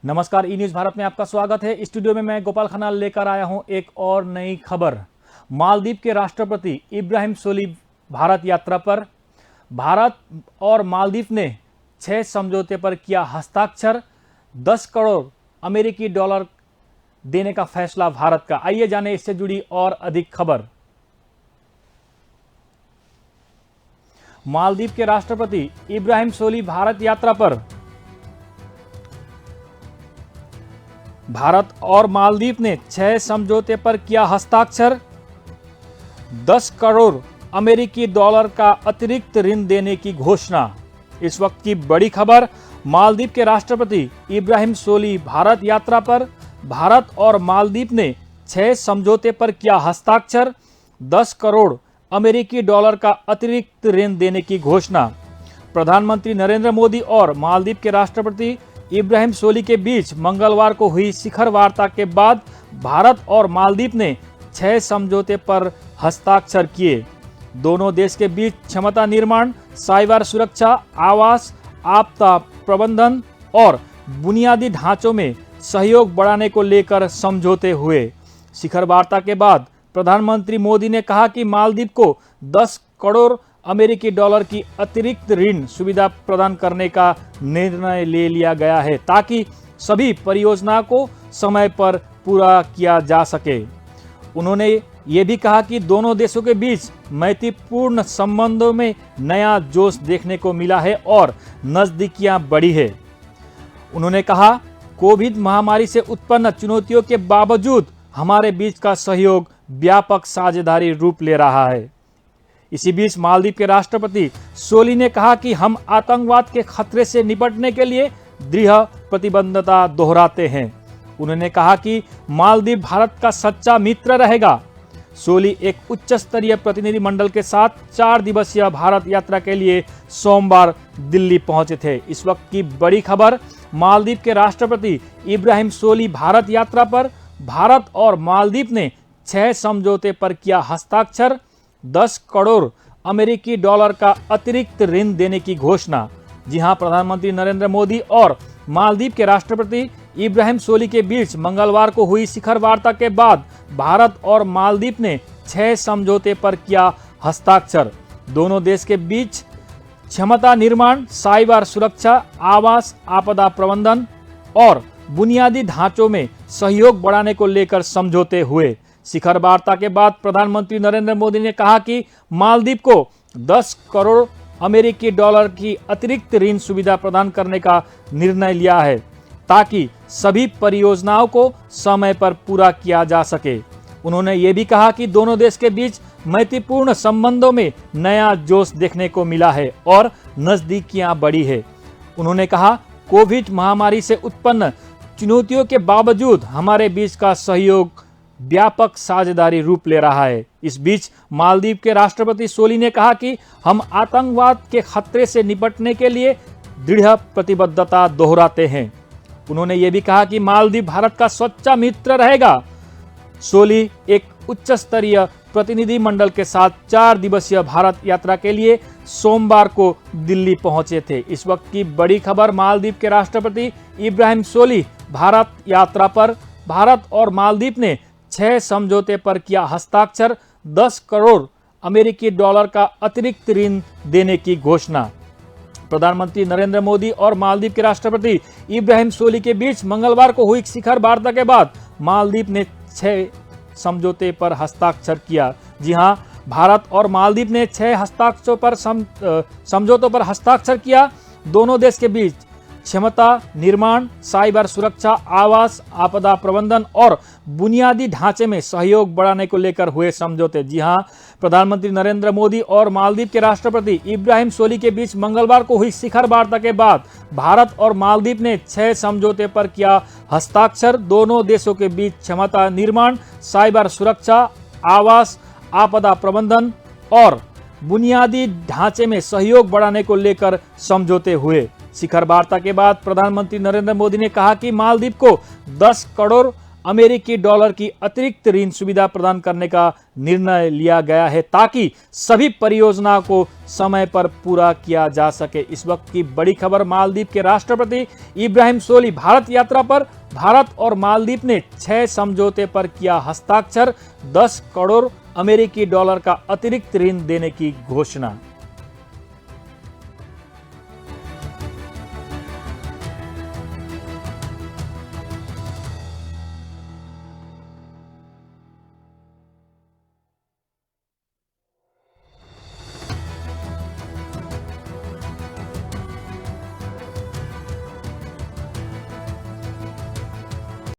नमस्कार, ई न्यूज़ भारत में आपका स्वागत है। स्टूडियो में मैं गोपाल खन्ना लेकर आया हूं एक और नई खबर। मालदीव के राष्ट्रपति इब्राहिम सोलिह भारत यात्रा पर। भारत और मालदीव ने 6 समझौते पर किया हस्ताक्षर। 10 करोड़ अमेरिकी डॉलर देने का फैसला भारत का। आइए जाने इससे जुड़ी और अधिक खबर। मालदीव के राष्ट्रपति इब्राहिम सोलिह भारत यात्रा पर। भारत और मालदीव ने 6 समझौते पर किया हस्ताक्षर। 10 करोड़ अमेरिकी डॉलर का अतिरिक्त ऋण देने की घोषणा। इस वक्त की बड़ी खबर। मालदीव के राष्ट्रपति इब्राहिम सोलिह भारत यात्रा पर। भारत और मालदीव ने 6 समझौते पर किया हस्ताक्षर। 10 करोड़ अमेरिकी डॉलर का अतिरिक्त ऋण देने की घोषणा। प्रधानमंत्री नरेंद्र मोदी और मालदीव के राष्ट्रपति इब्राहिम सोलिह के बीच मंगलवार को हुई शिखर वार्ता के बाद भारत और मालदीव ने 6 समझौते पर हस्ताक्षर किए। दोनों देश के बीच क्षमता निर्माण, साइबर सुरक्षा, आवास, आपदा प्रबंधन और बुनियादी ढांचों में सहयोग बढ़ाने को लेकर समझौते हुए। शिखर वार्ता के बाद प्रधानमंत्री मोदी ने कहा कि मालदीव को 10 करोड़ अमेरिकी डॉलर की अतिरिक्त ऋण सुविधा प्रदान करने का निर्णय ले लिया गया है ताकि सभी परियोजना को समय पर पूरा किया जा सके। उन्होंने ये भी कहा कि दोनों देशों के बीच मैत्रीपूर्ण संबंधों में नया जोश देखने को मिला है और नजदीकियां बढ़ी है। उन्होंने कहा, कोविड महामारी से उत्पन्न चुनौतियों के बावजूद हमारे बीच का सहयोग व्यापक साझेदारी रूप ले रहा है। इसी बीच मालदीव के राष्ट्रपति सोलिह ने कहा कि हम आतंकवाद के खतरे से निपटने के लिए दृढ़ प्रतिबद्धता दोहराते हैं। उन्होंने कहा कि मालदीव भारत का सच्चा मित्र रहेगा। सोलिह एक उच्च स्तरीय प्रतिनिधि मंडल के साथ 4 दिवसीय भारत यात्रा के लिए सोमवार दिल्ली पहुंचे थे। इस वक्त की बड़ी खबर। मालदीव के राष्ट्रपति इब्राहिम सोलिह भारत यात्रा पर। भारत और मालदीव ने 6 समझौते पर किया हस्ताक्षर। 10 करोड़ अमेरिकी डॉलर का अतिरिक्त ऋण देने की घोषणा। जी हां, प्रधानमंत्री नरेंद्र मोदी और मालदीव के राष्ट्रपति इब्राहिम सोलिह के बीच मंगलवार को हुई शिखर वार्ता के बाद भारत और मालदीव ने 6 समझौते पर किया हस्ताक्षर। दोनों देश के बीच क्षमता निर्माण, साइबर सुरक्षा, आवास, आपदा प्रबंधन और बुनियादी ढांचों में सहयोग बढ़ाने को लेकर समझौते हुए। शिखर वार्ता के बाद प्रधानमंत्री नरेंद्र मोदी ने कहा कि मालदीव को 10 करोड़ अमेरिकी डॉलर की अतिरिक्त ऋण सुविधा प्रदान करने का निर्णय लिया है ताकि सभी परियोजनाओं को समय पर पूरा किया जा सके। उन्होंने ये भी कहा कि दोनों देश के बीच मैत्रीपूर्ण संबंधों में नया जोश देखने को मिला है और नजदीकियां बढ़ी है। उन्होंने कहा, कोविड महामारी से उत्पन्न चुनौतियों के बावजूद हमारे बीच का सहयोग व्यापक साझेदारी रूप ले रहा है। इस बीच मालदीव के राष्ट्रपति सोलिह ने कहा कि हम आतंकवाद के खतरे से निपटने के लिए दृढ़ प्रतिबद्धता दोहराते हैं। उन्होंने ये भी कहा कि मालदीव भारत का सच्चा मित्र रहेगा। सोलिह एक उच्च स्तरीय प्रतिनिधि मंडल के साथ 4 दिवसीय भारत यात्रा के लिए सोमवार को दिल्ली पहुंचे थे। इस वक्त की बड़ी खबर। मालदीव के राष्ट्रपति इब्राहिम सोलिह भारत यात्रा पर। भारत और मालदीव ने 6 समझौते पर किया हस्ताक्षर। 10 करोड़ अमेरिकी डॉलर का अतिरिक्त ऋण देने की घोषणा। प्रधानमंत्री नरेंद्र मोदी और मालदीव के राष्ट्रपति इब्राहिम सोलिह के बीच मंगलवार को हुई शिखर वार्ता के बाद मालदीव ने 6 समझौते पर हस्ताक्षर किया। जी हां, भारत और मालदीव ने 6 समझौतों पर हस्ताक्षर किया। दोनों देश के बीच क्षमता निर्माण, साइबर सुरक्षा, आवास, आपदा प्रबंधन और बुनियादी ढांचे में सहयोग बढ़ाने को लेकर हुए समझौते। जी हां, प्रधानमंत्री नरेंद्र मोदी और मालदीव के राष्ट्रपति इब्राहिम सोलिह के बीच मंगलवार को हुई शिखर वार्ता के बाद भारत और मालदीव ने 6 समझौते पर किया हस्ताक्षर। दोनों देशों के बीच क्षमता निर्माण, साइबर सुरक्षा, आवास, आपदा प्रबंधन और बुनियादी ढांचे में सहयोग बढ़ाने को लेकर समझौते हुए। शिखर वार्ता के बाद प्रधानमंत्री नरेंद्र मोदी ने कहा कि मालदीव को 10 करोड़ अमेरिकी डॉलर की अतिरिक्त ऋण सुविधा प्रदान करने का निर्णय लिया गया है ताकि सभी परियोजना को समय पर पूरा किया जा सके। इस वक्त की बड़ी खबर, मालदीव के राष्ट्रपति इब्राहिम सोली भारत यात्रा पर। भारत और मालदीव ने 6 समझौते पर किया हस्ताक्षर, 10 करोड़ अमेरिकी डॉलर का अतिरिक्त ऋण देने की घोषणा।